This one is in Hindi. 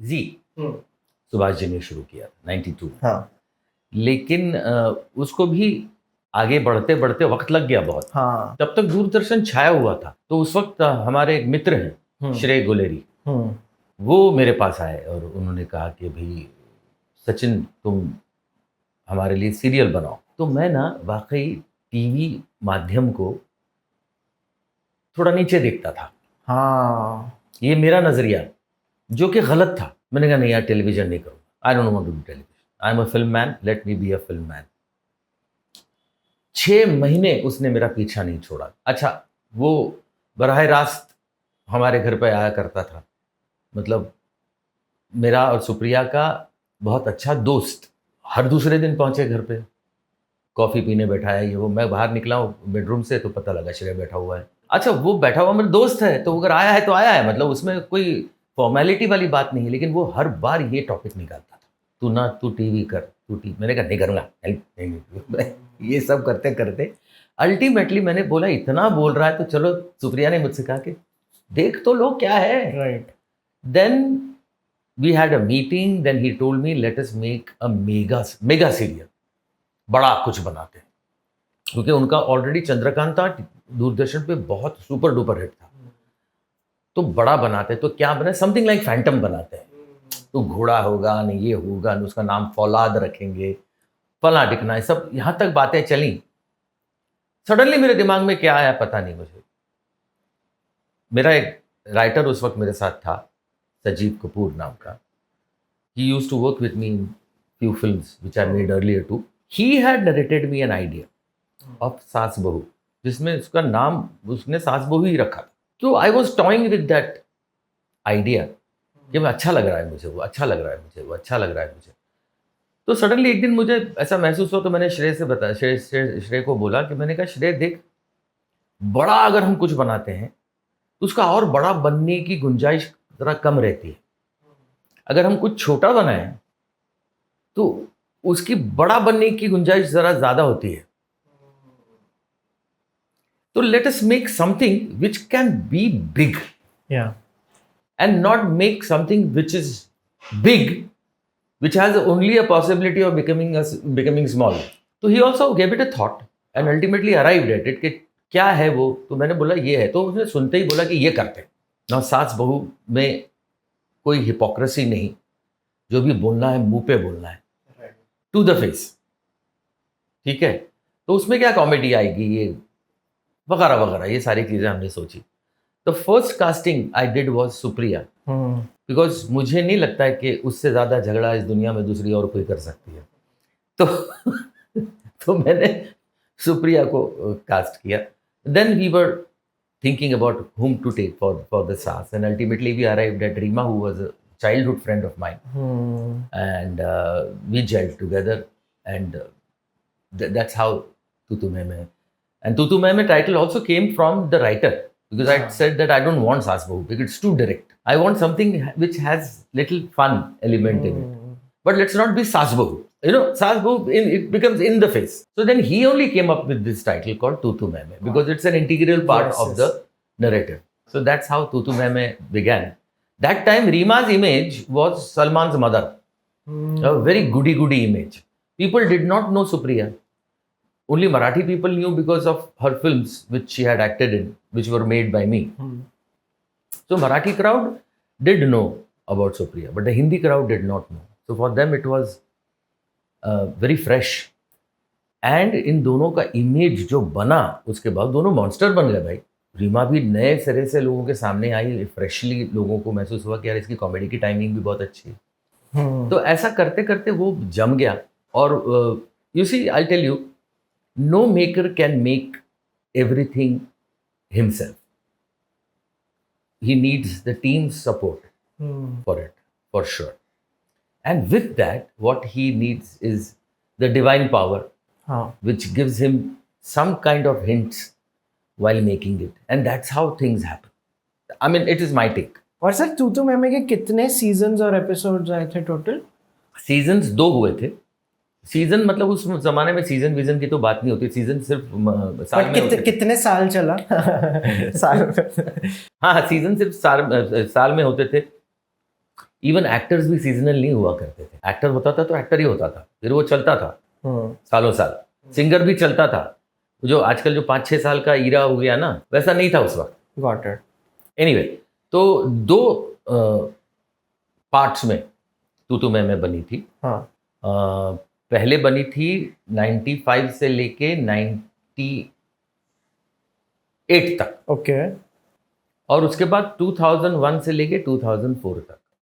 जी सुभाष जी ने शुरू किया 92 में। हाँ लेकिन उसको भी आगे बढ़ते बढ़ते वक्त लग गया बहुत। हाँ तब तक दूरदर्शन छाया हुआ था। तो उस वक्त हमारे एक मित्र हैं श्रेय गुलेरी, वो मेरे पास आए और उन्होंने कहा कि भाई सचिन तुम हमारे लिए सीरियल बनाओ। तो मैं ना वाकई टीवी माध्यम को थोड़ा नीचे देखता था। हाँ ये मेरा नजरिया जो कि गलत था। मैंने कहा नहीं यार टेलीविजन नहीं करूँगा, I don't want to do television, I am a film man, let me be a film man. 6 महीने उसने मेरा पीछा नहीं छोड़ा। अच्छा वो बराह रास्त हमारे घर पे आया करता था, मतलब मेरा और सुप्रिया का बहुत अच्छा दोस्त। हर दूसरे दिन पहुंचे घर पे, कॉफ़ी पीने बैठा है, ये वो। मैं बाहर निकला हूँ बेडरूम से तो पता लगा श्रेय बैठा हुआ है। अच्छा वो बैठा हुआ मेरा दोस्त है तो अगर आया है तो आया है, मतलब उसमें कोई फॉर्मेलिटी वाली बात नहीं है। लेकिन वो हर बार ये टॉपिक निकालता था, तू टीवी कर, तू टीवी। मैंने कहा नहीं करूँगा, नहीं। ये सब करते करते अल्टीमेटली मैंने बोला इतना बोल रहा है तो चलो। सुप्रिया ने मुझसे कहा कि देख तो लो क्या है। Right. Then we had a meeting, then he told me let us make a mega serial, बड़ा कुछ बनाते हैं। क्योंकि उनका ऑलरेडी चंद्रकांता दूरदर्शन पे बहुत सुपर डुपर हिट था। तो बड़ा बनाते तो क्या बने, समथिंग लाइक फैंटम बनाते हैं। तो घोड़ा होगा नहीं, ये होगा नहीं, उसका नाम फौलाद रखेंगे, फला टिकना है, सब यहाँ तक बातें चली। सडनली मेरे दिमाग में क्या आया पता नहीं मुझे। मेरा एक राइटर उस वक्त मेरे साथ था, सजीव कपूर नाम का। He used to work with me in few films which I made earlier too. He had narrated me an idea of सास बहू, जिसमें उसका नाम उसने सास बहू ही रखा था। तो I was toing with that idea कि मैं अच्छा लग रहा है मुझे, वो अच्छा लग रहा है मुझे, वो अच्छा लग रहा है मुझे। तो सडनली एक दिन मुझे ऐसा महसूस हुआ तो मैंने श्रेय से बताया, श्रेय को बोला कि मैंने कहा श्रेय देख, बड़ा अगर हम कुछ बनाते हैं तो उसका और बड़ा बनने की गुंजाइश ज़रा कम रहती है। अगर हम कुछ छोटा बनाएं तो उसकी बड़ा बनने की गुंजाइश ज़रा ज़्यादा होती है। तो late us make something which can be big and not make something which is big, which has only a possibility of becoming small. So he also gave it a thought and ultimately arrived at it कि क्या है वो। तो मैंने बोला ये है। तो उसने सुनते ही बोला कि ये करते हैं ना। सास बहू में कोई हिपोक्रेसी नहीं, जो भी बोलना है मुंह पे बोलना है, टू द फेस, ठीक है। तो उसमें क्या कॉमेडी आएगी, ये वगैरह वगैरह, ये सारी चीज़ें हमने सोची। The first casting I did was Supriya, because मुझे नहीं लगता है कि उससे ज़्यादा झगड़ा इस दुनिया में दूसरी और कोई कर सकती है। तो तो मैंने सुप्रिया को कास्ट किया। Then we were thinking about whom to take for the SAS, and ultimately we arrived at Rima, who was a childhood friend of mine, and we gelled together, and that's how Tutu Meme. And Tutu Meme title also came from the writer, because I said that I don't want Saas Bahu because it's too direct. I want something which has little fun element in it, but let's not be Saas Bahu. You know, Saas Bahu, it becomes in the face. So then he only came up with this title called Tutu Meme, because it's an integral part of the narrative. So that's how Tutu Meme began. That time Rima's image was Salman's mother, a very goody image. People did not know Supriya. Only Marathi people knew because of her films which she had acted in, which were made by me. So Marathi crowd did know about Supriya, but the Hindi crowd did not know. So for them it was very fresh. And इन दोनों का इमेज जो बना, उसके बाद दोनों मॉन्स्टर बन गए भाई। रीमा भी नए सिरे से लोगों के सामने आई, फ्रेशली लोगों को महसूस हुआ कि यार इसकी कॉमेडी की टाइमिंग भी बहुत अच्छी है। तो ऐसा करते करते वो जम गया। और you see, I tell you, no maker can make everything himself. He needs the team's support for it, for sure. And with that, what he needs is the divine power, which gives him some kind of hints while making it. And that's how things happen. I mean, it is my take. और सर तूतू मैमे के कितने सीजन्स और एपिसोड्स आए थे टोटल? सीजन्स 2 हुए थे। सीजन मतलब उस जमाने में सीजन विजन की तो बात नहीं होती। सीजन सिर्फ साल में कितने साल चला? साल हाँ, सीजन सिर्फ साल में होते थे। इवन एक्टर्स भी सीजनल नहीं हुआ करते थे. एक्टर होता था तो एक्टर ही होता था, फिर वो चलता था सालों साल. सिंगर भी चलता था. जो आजकल जो 5-6 साल का ईरा हो गया ना, वैसा नहीं था उस वक्त. Got it. एनीवे, तो 2 पार्ट्स में तू मैं बनी थी. हाँ. पहले बनी थी 95 से लेके 98 तक. ओके. और उसके बाद 2001 से लेके 2004 तक.